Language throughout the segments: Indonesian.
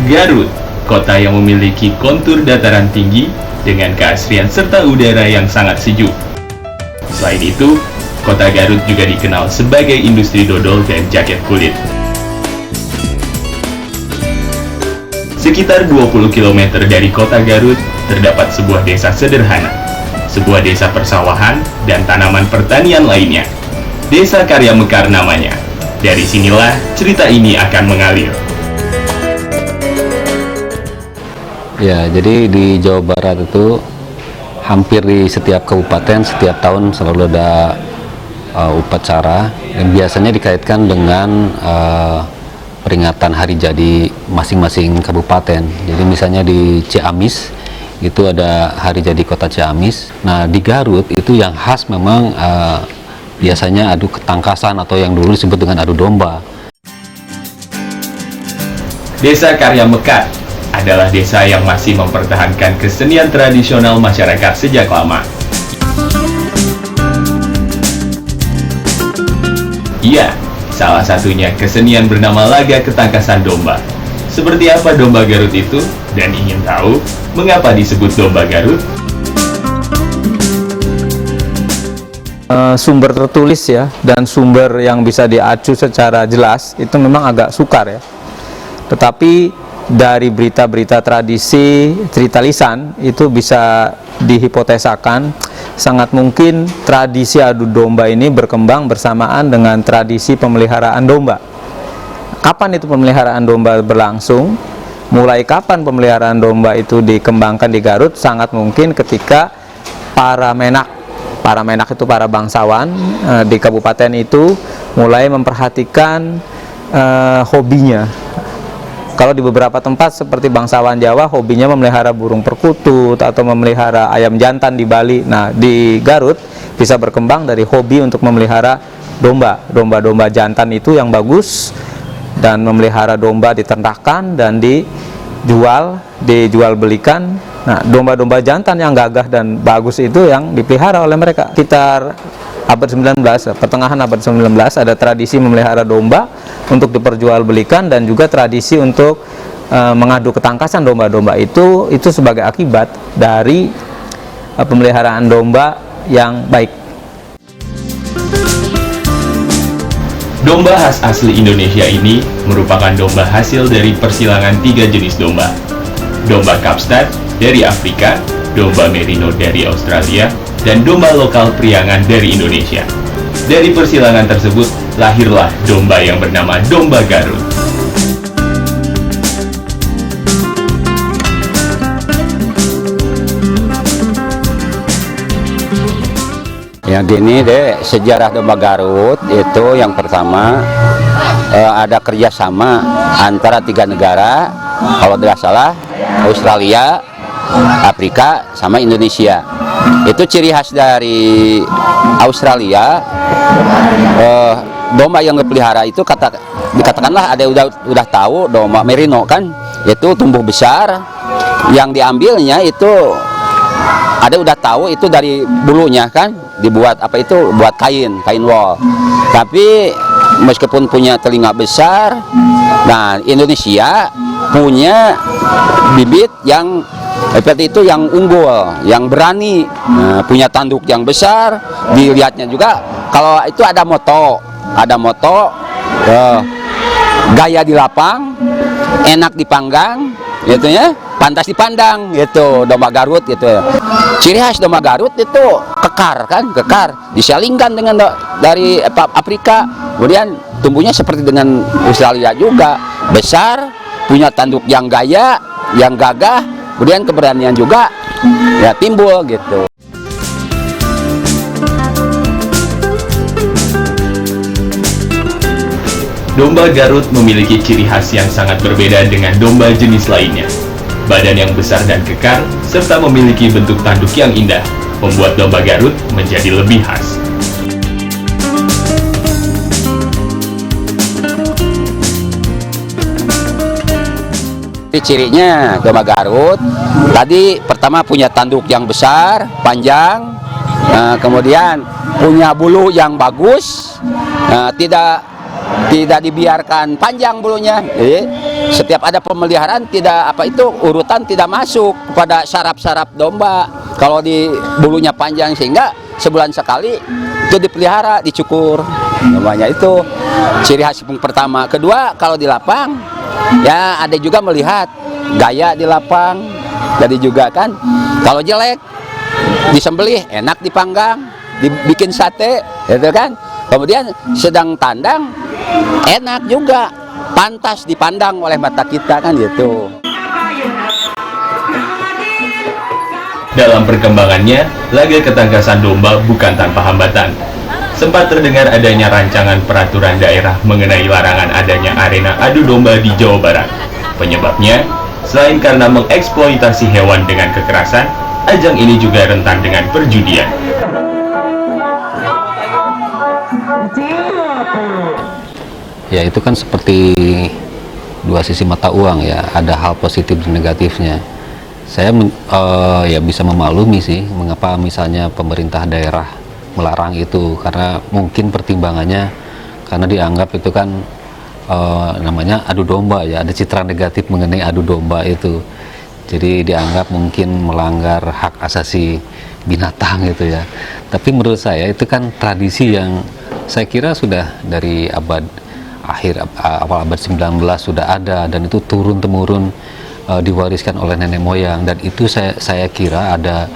Garut, kota yang memiliki kontur dataran tinggi dengan keasrian serta udara yang sangat sejuk. Selain itu, kota Garut juga dikenal sebagai industri dodol dan jaket kulit. Sekitar 20 km dari kota Garut, terdapat sebuah desa sederhana, sebuah desa persawahan dan tanaman pertanian lainnya. Desa Karya Mekar namanya. Dari sinilah cerita ini akan mengalir. Ya, jadi di Jawa Barat itu hampir di setiap kabupaten setiap tahun selalu ada upacara yang biasanya dikaitkan dengan peringatan hari jadi masing-masing kabupaten. Jadi misalnya di Ciamis itu ada hari jadi kota Ciamis. Nah, di Garut itu yang khas memang biasanya adu ketangkasan atau yang dulu disebut dengan adu domba. Desa Karya Mekar adalah desa yang masih mempertahankan kesenian tradisional masyarakat sejak lama. Iya, salah satunya kesenian bernama laga ketangkasan domba. Seperti apa domba Garut itu? Dan ingin tahu mengapa disebut domba Garut? Sumber tertulis ya, dan sumber yang bisa diacu secara jelas itu memang agak sukar ya. Tetapi dari berita-berita tradisi, cerita lisan itu bisa dihipotesakan sangat mungkin tradisi adu domba ini berkembang bersamaan dengan tradisi pemeliharaan domba. Kapan itu pemeliharaan domba berlangsung? Mulai kapan pemeliharaan domba itu dikembangkan di Garut? Sangat mungkin ketika para menak itu para bangsawan di kabupaten itu mulai memperhatikan hobinya. Kalau di beberapa tempat seperti bangsawan Jawa hobinya memelihara burung perkutut atau memelihara ayam jantan di Bali. Nah, di Garut bisa berkembang dari hobi untuk memelihara domba jantan itu yang bagus, dan memelihara domba diternakan dan dijual belikan. Nah, domba-domba jantan yang gagah dan bagus itu yang dipelihara oleh mereka. Sekitar abad 19, pertengahan abad 19 ada tradisi memelihara domba untuk diperjualbelikan dan juga tradisi untuk mengadu ketangkasan domba-domba itu sebagai akibat dari pemeliharaan domba yang baik. Domba khas asli Indonesia ini merupakan domba hasil dari persilangan 3 jenis domba. Domba Kapstad dari Afrika, domba Merino dari Australia, dan domba lokal Priangan dari Indonesia. Dari persilangan tersebut, lahirlah domba yang bernama domba Garut. Yang gini deh, sejarah domba Garut itu yang pertama ada kerjasama antara 3 negara, kalau tidak salah Australia, Afrika, sama Indonesia. Itu ciri khas dari Australia. Domba yang dipelihara itu dikatakanlah ada udah tahu domba Merino kan, itu tumbuh besar. Yang diambilnya itu ada udah tahu itu dari bulunya kan, dibuat apa itu, buat kain wol. Tapi meskipun punya telinga besar, nah Indonesia punya bibit yang seperti itu, yang unggul, yang berani, punya tanduk yang besar. Dilihatnya juga kalau itu ada moto, gaya di lapang, enak dipanggang, gitu ya, pantas dipandang, gitu domba Garut gitu. Ciri khas domba Garut itu kekar, disalingkan dengan dari Afrika, kemudian tumbuhnya seperti dengan Australia juga, besar, punya tanduk yang gaya, yang gagah, kemudian keberanian juga ya timbul gitu. Domba Garut memiliki ciri khas yang sangat berbeda dengan domba jenis lainnya. Badan yang besar dan kekar, serta memiliki bentuk tanduk yang indah, membuat domba Garut menjadi lebih khas. Cirinya domba Garut tadi pertama punya tanduk yang besar, panjang, kemudian punya bulu yang bagus, tidak tidak dibiarkan panjang bulunya. Jadi setiap ada pemeliharaan tidak urutan tidak masuk pada saraf-saraf domba. Kalau di bulunya panjang sehingga sebulan sekali itu dipelihara, dicukur. Namanya itu ciri khas yang pertama. Kedua, kalau di lapang ya ada juga melihat gaya di lapang. Jadi juga kan kalau jelek disembelih enak dipanggang, dibikin sate, gitu kan. Kemudian sedang tandang enak juga, pantas dipandang oleh mata kita kan gitu. Dalam perkembangannya, laga ketangkasan domba bukan tanpa hambatan. Sempat terdengar adanya rancangan peraturan daerah mengenai larangan adanya arena adu domba di Jawa Barat. Penyebabnya, selain karena mengeksploitasi hewan dengan kekerasan, ajang ini juga rentan dengan perjudian. Ya itu kan seperti dua sisi mata uang ya, ada hal positif dan negatifnya. Saya ya bisa memaklumi sih mengapa misalnya pemerintah daerah melarang itu, karena mungkin pertimbangannya karena dianggap itu kan namanya adu domba ya, ada citra negatif mengenai adu domba itu. Jadi dianggap mungkin melanggar hak asasi binatang gitu ya. Tapi menurut saya itu kan tradisi yang saya kira sudah dari awal abad 19 sudah ada, dan itu turun temurun diwariskan oleh nenek moyang, dan itu saya kira ada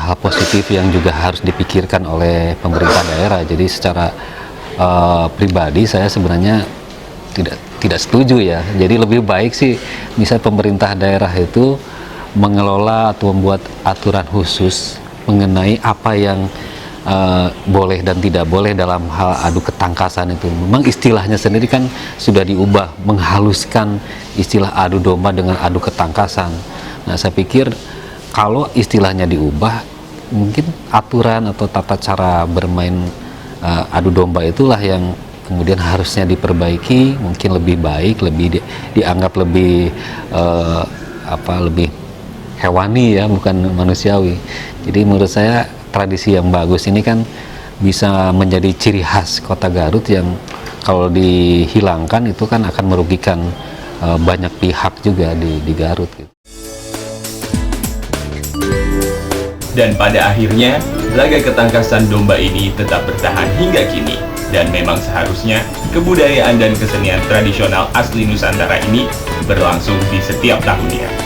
hal positif yang juga harus dipikirkan oleh pemerintah daerah. Jadi secara pribadi saya sebenarnya tidak setuju ya. Jadi lebih baik sih misal pemerintah daerah itu mengelola atau membuat aturan khusus mengenai apa yang boleh dan tidak boleh dalam hal adu ketangkasan itu. Memang istilahnya sendiri kan sudah diubah, menghaluskan istilah adu domba dengan adu ketangkasan. Nah, saya pikir kalau istilahnya diubah, mungkin aturan atau tata cara bermain adu domba itulah yang kemudian harusnya diperbaiki, mungkin lebih baik, lebih dianggap lebih lebih hewani ya, bukan manusiawi. Jadi menurut saya tradisi yang bagus ini kan bisa menjadi ciri khas Kota Garut yang kalau dihilangkan itu kan akan merugikan banyak pihak juga di Garut gitu. Dan pada akhirnya, laga ketangkasan domba ini tetap bertahan hingga kini. Dan memang seharusnya kebudayaan dan kesenian tradisional asli Nusantara ini berlangsung di setiap tahunnya.